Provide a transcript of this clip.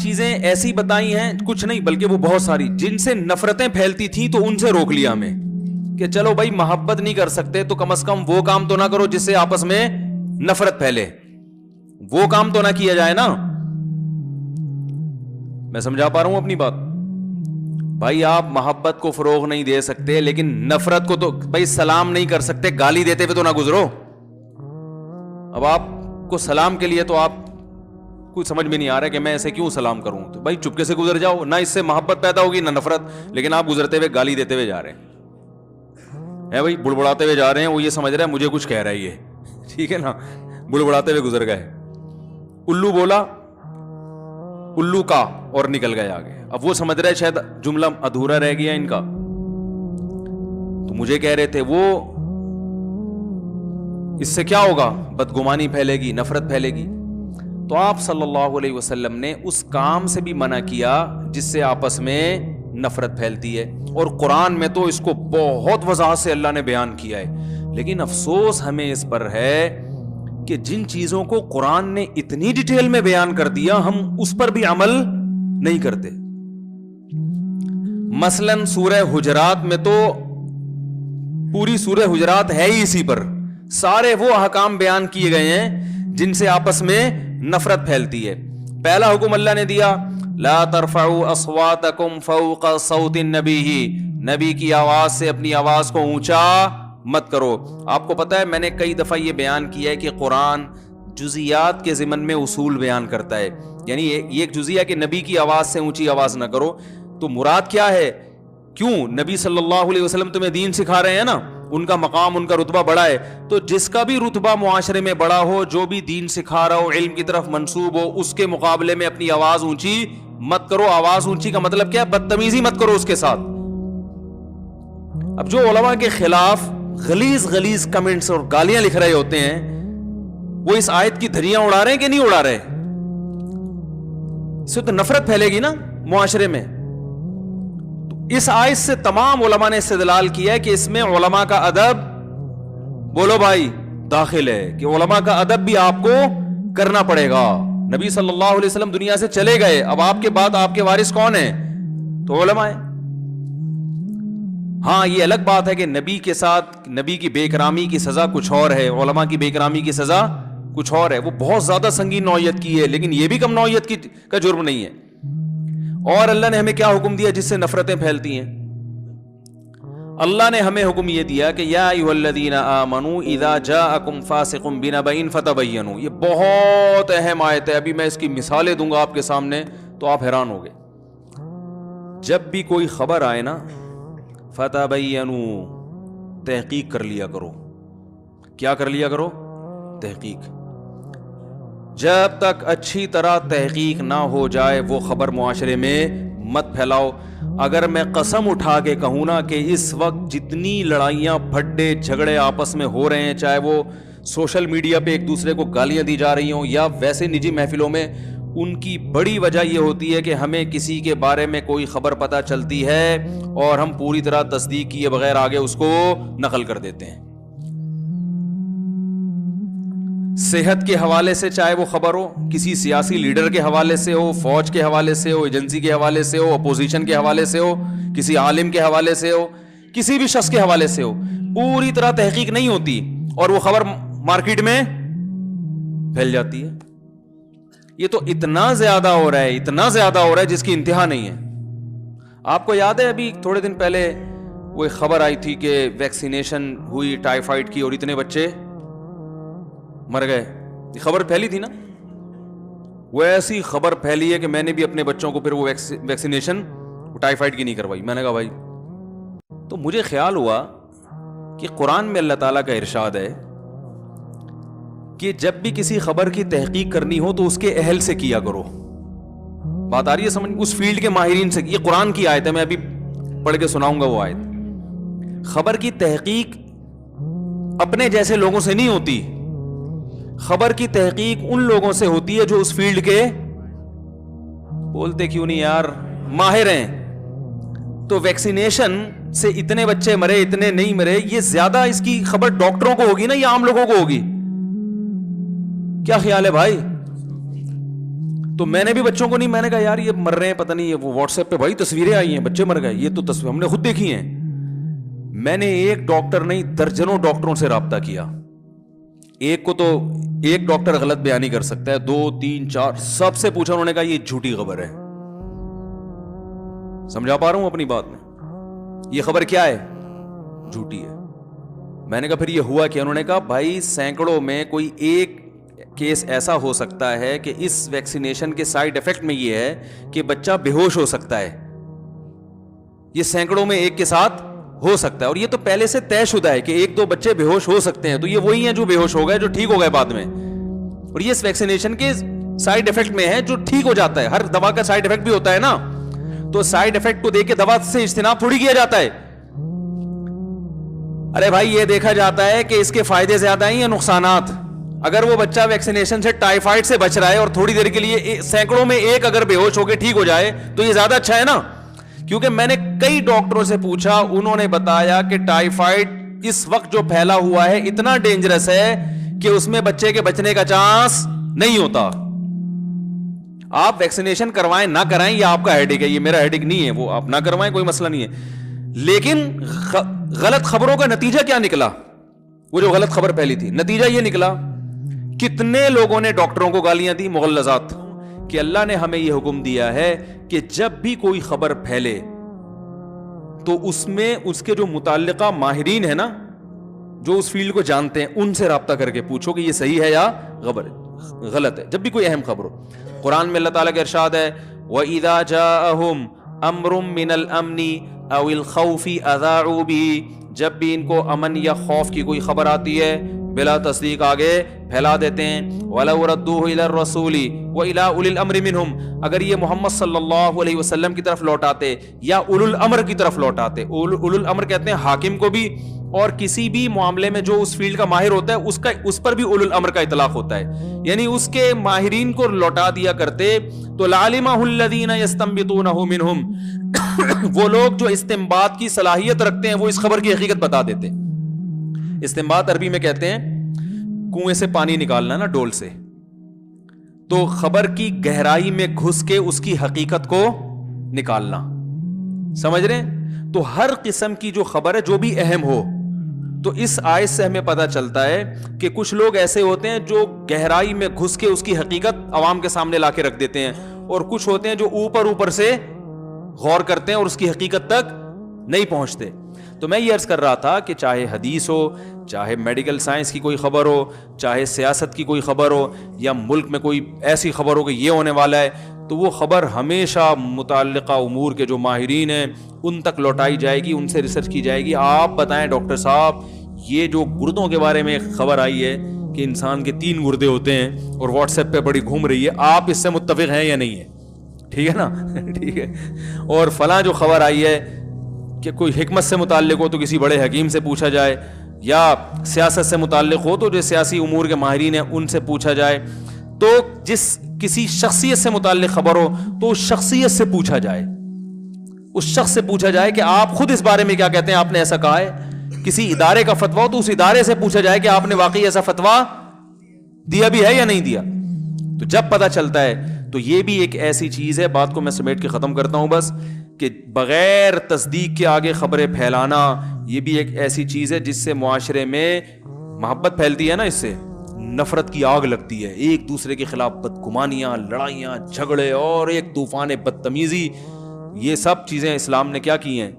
چیزیں ایسی بتائی ہیں, کچھ نہیں بلکہ وہ بہت ساری, جن سے نفرتیں پھیلتی تھیں تو ان سے روک لیا ہمیں کہ چلو بھائی محبت نہیں کر سکتے تو کم از کم وہ کام تو نہ کرو جس سے آپس میں نفرت پھیلے, وہ کام تو نہ کیا جائے نا. میں سمجھا پا رہا ہوں اپنی بات؟ بھائی آپ محبت کو فروغ نہیں دے سکتے, لیکن نفرت کو تو بھائی سلام نہیں کر سکتے, گالی دیتے ہوئے تو نہ گزرو. اب آپ کو سلام کے لیے تو آپ کچھ سمجھ میں نہیں آ رہا کہ میں ایسے کیوں سلام کروں, تو بھائی چپکے سے گزر جاؤ, نہ اس سے محبت پیدا ہوگی نہ نفرت. لیکن آپ گزرتے ہوئے گالی دیتے ہوئے جا رہے ہیں بھائی, بڑبڑاتے ہوئے جا رہے ہیں, وہ یہ سمجھ رہا ہے مجھے کچھ کہہ رہا ہے یہ, ٹھیک ہے نا, بڑبڑاتے ہوئے گزر گئے, الو بولا الو کا اور نکل گئے آگے. اب وہ سمجھ رہا ہے شاید جملہ ادھورا رہ گیا ان کا, تو مجھے کہہ رہے تھے وہ اس سے کیا ہوگا, بدگمانی پھیلے گی, نفرت پھیلے گی. تو آپ صلی اللہ علیہ وسلم نے اس کام سے بھی منع کیا جس سے آپس میں نفرت پھیلتی ہے, اور قرآن میں تو اس کو بہت وضاحت سے اللہ نے بیان کیا ہے. لیکن افسوس ہمیں اس پر ہے کہ جن چیزوں کو قرآن نے اتنی ڈیٹیل میں بیان کر دیا ہم اس پر بھی عمل نہیں کرتے. مثلاً سورہ حجرات میں تو پوری سورہ حجرات ہے ہی اسی پر, سارے وہ احکام بیان کیے گئے ہیں جن سے آپس میں نفرت پھیلتی ہے. پہلا حکم اللہ نے دیا, لا ترفعوا اصواتکم فوق صوت النبی, نبی کی آواز سے اپنی آواز کو اونچا مت کرو. آپ کو پتا ہے میں نے کئی دفعہ یہ بیان کیا ہے کہ قرآن جزیات کے ضمن میں اصول بیان کرتا ہے. یعنی یہ ایک جزیہ کہ نبی کی آواز سے اونچی آواز نہ کرو, تو مراد کیا ہے, کیوں نبی صلی اللہ علیہ وسلم تمہیں دین سکھا رہے ہیں نا, ان کا مقام ان کا رتبہ بڑا ہے, تو جس کا بھی رتبہ معاشرے میں بڑا ہو, جو بھی دین سکھا رہا ہو, علم کی طرف منسوب ہو, اس کے مقابلے میں اپنی آواز اونچی مت کرو. آواز اونچی کا مطلب کیا, بدتمیزی مت کرو اس کے ساتھ. اب جو علماء کے خلاف غلیظ کمنٹس اور گالیاں لکھ رہے ہوتے ہیں, وہ اس آیت کی دھریاں اڑا رہے ہیں کہ نہیں اڑا رہے؟ اس سے تو نفرت پھیلے گی نا معاشرے میں. اس آیت سے تمام علماء نے استدلال کیا ہے کہ اس میں علماء کا ادب, بولو بھائی, داخل ہے, کہ علماء کا ادب بھی آپ کو کرنا پڑے گا. نبی صلی اللہ علیہ وسلم دنیا سے چلے گئے, اب آپ کے بعد آپ کے وارث کون ہیں؟ تو علماء ہیں. ہاں یہ الگ بات ہے کہ نبی کے ساتھ نبی کی بے اکرامی کی سزا کچھ اور ہے, علماء کی بے اکرامی کی سزا کچھ اور ہے, وہ بہت زیادہ سنگین نوعیت کی ہے, لیکن یہ بھی کم نوعیت کا جرم نہیں ہے. اور اللہ نے ہمیں کیا حکم دیا جس سے نفرتیں پھیلتی ہیں؟ اللہ نے ہمیں حکم یہ دیا کہ یا ایھا الذین آمنوا اذا جاءکم فاسق بنبأ فتبینوا. یہ بہت اہم آیت ہے, ابھی میں اس کی مثالیں دوں گا آپ کے سامنے تو آپ حیران ہوگے. جب بھی کوئی خبر آئے نا, فتبینوا, تحقیق کر لیا کرو. کیا کر لیا کرو؟ تحقیق. جب تک اچھی طرح تحقیق نہ ہو جائے وہ خبر معاشرے میں مت پھیلاؤ. اگر میں قسم اٹھا کے کہوں نا کہ اس وقت جتنی لڑائیاں پھڈے جھگڑے آپس میں ہو رہے ہیں, چاہے وہ سوشل میڈیا پہ ایک دوسرے کو گالیاں دی جا رہی ہوں یا ویسے نجی محفلوں میں, ان کی بڑی وجہ یہ ہوتی ہے کہ ہمیں کسی کے بارے میں کوئی خبر پتہ چلتی ہے اور ہم پوری طرح تصدیق کیے بغیر آگے اس کو نقل کر دیتے ہیں. صحت کے حوالے سے چاہے وہ خبر ہو, کسی سیاسی لیڈر کے حوالے سے ہو, فوج کے حوالے سے ہو, ایجنسی کے حوالے سے ہو, اپوزیشن کے حوالے سے ہو, کسی عالم کے حوالے سے ہو, کسی بھی شخص کے حوالے سے ہو, پوری طرح تحقیق نہیں ہوتی اور وہ خبر مارکیٹ میں پھیل جاتی ہے. یہ تو اتنا زیادہ ہو رہا ہے, اتنا زیادہ ہو رہا ہے جس کی انتہا نہیں ہے. آپ کو یاد ہے ابھی تھوڑے دن پہلے وہ ایک خبر آئی تھی کہ ویکسینیشن ہوئی ٹائیفائڈ کی اور اتنے بچے مر گئے. یہ خبر پھیلی تھی نا, وہ ایسی خبر پھیلی ہے کہ میں نے بھی اپنے بچوں کو پھر وہ ویکسینیشن ٹائیفائڈ کی نہیں کروائی. میں نے کہا بھائی, تو مجھے خیال ہوا کہ قرآن میں اللہ تعالیٰ کا ارشاد ہے کہ جب بھی کسی خبر کی تحقیق کرنی ہو تو اس کے اہل سے کیا کرو. بات آ رہی ہے سمجھ, اس فیلڈ کے ماہرین سے. یہ قرآن کی آیت ہے, میں ابھی پڑھ کے سناؤں گا وہ آیت. خبر کی تحقیق اپنے جیسے لوگوں سے نہیں ہوتی, خبر کی تحقیق ان لوگوں سے ہوتی ہے جو اس فیلڈ کے, بولتے کیوں نہیں یار, ماہر ہیں. تو ویکسینیشن سے اتنے بچے مرے, اتنے نہیں مرے, یہ زیادہ اس کی خبر ڈاکٹروں کو ہوگی نا یا عام لوگوں کو ہوگی؟ کیا خیال ہے بھائی؟ تو میں نے بھی بچوں کو نہیں, میں نے کہا یار یہ مر رہے ہیں, پتہ نہیں, وہ واٹس ایپ پہ بھائی تصویریں آئی ہیں, بچے مر گئے, یہ تو تصویر ہم نے خود دیکھی ہیں. میں نے ایک ڈاکٹر نہیں درجنوں ڈاکٹروں سے رابطہ کیا. ایک کو تو ایک ڈاکٹر غلط بیانی کر سکتا ہے, 2 3 4 سب سے پوچھا, انہوں نے کہا یہ جھوٹی خبر ہے. سمجھا پا رہا ہوں اپنی بات میں؟ یہ خبر کیا ہے؟ جھوٹی ہے. میں نے کہا پھر یہ ہوا کیا؟ انہوں نے کہا بھائی سینکڑوں میں کوئی ایک کیس ایسا ہو سکتا ہے کہ اس ویکسینیشن کے سائیڈ ایفیکٹ میں یہ ہے کہ بچہ بے ہوش ہو سکتا ہے. یہ سینکڑوں میں ایک کے ساتھ ہو سکتا ہے, اور یہ تو پہلے سے طے شدہ ہے کہ 1-2 بچے بے ہوش ہو سکتے ہیں. تو یہ وہی ہیں جو بے ہوش ہو گئے, جو ٹھیک ہو گئے بعد میں, اور یہ اس ویکسینیشن کے سائیڈ ایفیکٹ میں ہے جو ٹھیک ہو جاتا ہے. ہر دوا کا سائیڈ ایفیکٹ بھی ہوتا ہے نا, تو سائیڈ ایفیکٹ کو دیکھ کے دوا سے اجتناب تھوڑی کیا جاتا ہے. ارے بھائی یہ دیکھا جاتا ہے کہ اس کے فائدے زیادہ ہیں یا نقصانات. اگر وہ بچہ ویکسینیشن سے ٹائیفائڈ سے بچ رہا ہے اور تھوڑی دیر کے لیے سینکڑوں میں ایک اگر بے ہوش ہو کے ٹھیک ہو جائے تو یہ زیادہ اچھا ہے نا. کیونکہ میں نے کئی ڈاکٹروں سے پوچھا, انہوں نے بتایا کہ ٹائیفائڈ اس وقت جو پھیلا ہوا ہے اتنا ڈینجرس ہے کہ اس میں بچے کے بچنے کا چانس نہیں ہوتا. آپ ویکسینیشن کروائیں نہ کرائیں یہ آپ کا ہیڈک ہے, یہ میرا ہیڈک نہیں ہے. وہ آپ نہ کروائیں کوئی مسئلہ نہیں ہے, لیکن غلط خبروں کا نتیجہ کیا نکلا؟ وہ جو غلط خبر پھیلی تھی, نتیجہ یہ نکلا کتنے لوگوں نے ڈاکٹروں کو گالیاں دی, مغلظات, کہ اللہ نے ہمیں یہ حکم دیا ہے کہ جب بھی کوئی خبر پھیلے تو اس میں اس کے جو متعلقہ ماہرین ہیں نا, جو اس فیلڈ کو جانتے ہیں, ان سے رابطہ کر کے پوچھو کہ یہ صحیح ہے یا غلط ہے. جب بھی کوئی اہم خبر ہو. قرآن میں اللہ تعالیٰ کا ارشاد ہے وَإِذَا جَاءَهُمْ أَمْرٌ مِّنَ الْأَمْنِ أَوِ الْخَوْفِ أَذَاعُوا بِهِ, جب بھی ان کو امن یا خوف کی کوئی خبر آتی ہے بلا تصدیق آگے پھیلا دیتے ہیں. وَلَوْ رَدُّوهُ إِلَى الرَّسُولِ وَإِلَىٰ أُولِي الْأَمْرِ مِنْهُمْ, اگر یہ محمد صلی اللہ علیہ وسلم کی طرف لوٹاتے یا اولو الامر کی طرف لوٹاتے. اولو الامر کہتے ہیں حاکم کو بھی, اور کسی بھی معاملے میں جو اس فیلڈ کا ماہر ہوتا ہے اس پر بھی اولو الامر کا اطلاق ہوتا ہے, یعنی اس کے ماہرین کو لوٹا دیا کرتے. تو لَعَلِمَهُ الَّذِينَ يَسْتَنبِطُونَهُ مِنْهُمْ, وہ لوگ جو استنباط کی صلاحیت رکھتے ہیں وہ اس خبر کی حقیقت بتا دیتے. استنباط عربی میں کہتے ہیں کنویں سے پانی نکالنا نا, ڈول سے, تو خبر کی گہرائی میں گھس کے اس کی حقیقت کو نکالنا. سمجھ رہے ہیں؟ تو ہر قسم کی جو خبر ہے جو بھی اہم ہو, تو اس آیت سے ہمیں پتہ چلتا ہے کہ کچھ لوگ ایسے ہوتے ہیں جو گہرائی میں گھس کے اس کی حقیقت عوام کے سامنے لا کے رکھ دیتے ہیں, اور کچھ ہوتے ہیں جو اوپر سے غور کرتے ہیں اور اس کی حقیقت تک نہیں پہنچتے. تو میں یہ عرض کر رہا تھا کہ چاہے حدیث ہو, چاہے میڈیکل سائنس کی کوئی خبر ہو, چاہے سیاست کی کوئی خبر ہو, یا ملک میں کوئی ایسی خبر ہو کہ یہ ہونے والا ہے, تو وہ خبر ہمیشہ متعلقہ امور کے جو ماہرین ہیں ان تک لوٹائی جائے گی, ان سے ریسرچ کی جائے گی. آپ بتائیں ڈاکٹر صاحب, یہ جو گردوں کے بارے میں خبر آئی ہے کہ انسان کے 3 گردے ہوتے ہیں اور واٹس ایپ پہ بڑی گھوم رہی ہے, آپ اس سے متفق ہیں یا نہیں ہے؟ ٹھیک ہے نا, ٹھیک ہے. اور فلاں جو خبر آئی ہے کہ کوئی حکمت سے متعلق ہو تو کسی بڑے حکیم سے پوچھا جائے, یا سیاست سے متعلق ہو تو جو سیاسی امور کے ماہرین ہیں ان سے پوچھا جائے. تو جس کسی شخصیت سے متعلق خبر ہو تو اس شخصیت سے پوچھا جائے, اس شخص سے پوچھا جائے کہ آپ خود اس بارے میں کیا کہتے ہیں, آپ نے ایسا کہا ہے. کسی ادارے کا فتویٰ ہو تو اس ادارے سے پوچھا جائے کہ آپ نے واقعی ایسا فتویٰ دیا بھی ہے یا نہیں دیا. تو جب پتہ چلتا ہے, تو یہ بھی ایک ایسی چیز ہے, بات کو میں سمیٹ کے ختم کرتا ہوں بس, کہ بغیر تصدیق کے آگے خبریں پھیلانا یہ بھی ایک ایسی چیز ہے جس سے معاشرے میں محبت پھیلتی ہے نا, اس سے نفرت کی آگ لگتی ہے, ایک دوسرے کے خلاف بدگمانیاں, لڑائیاں, جھگڑے اور ایک طوفان بدتمیزی. یہ سب چیزیں اسلام نے کیا کی ہیں؟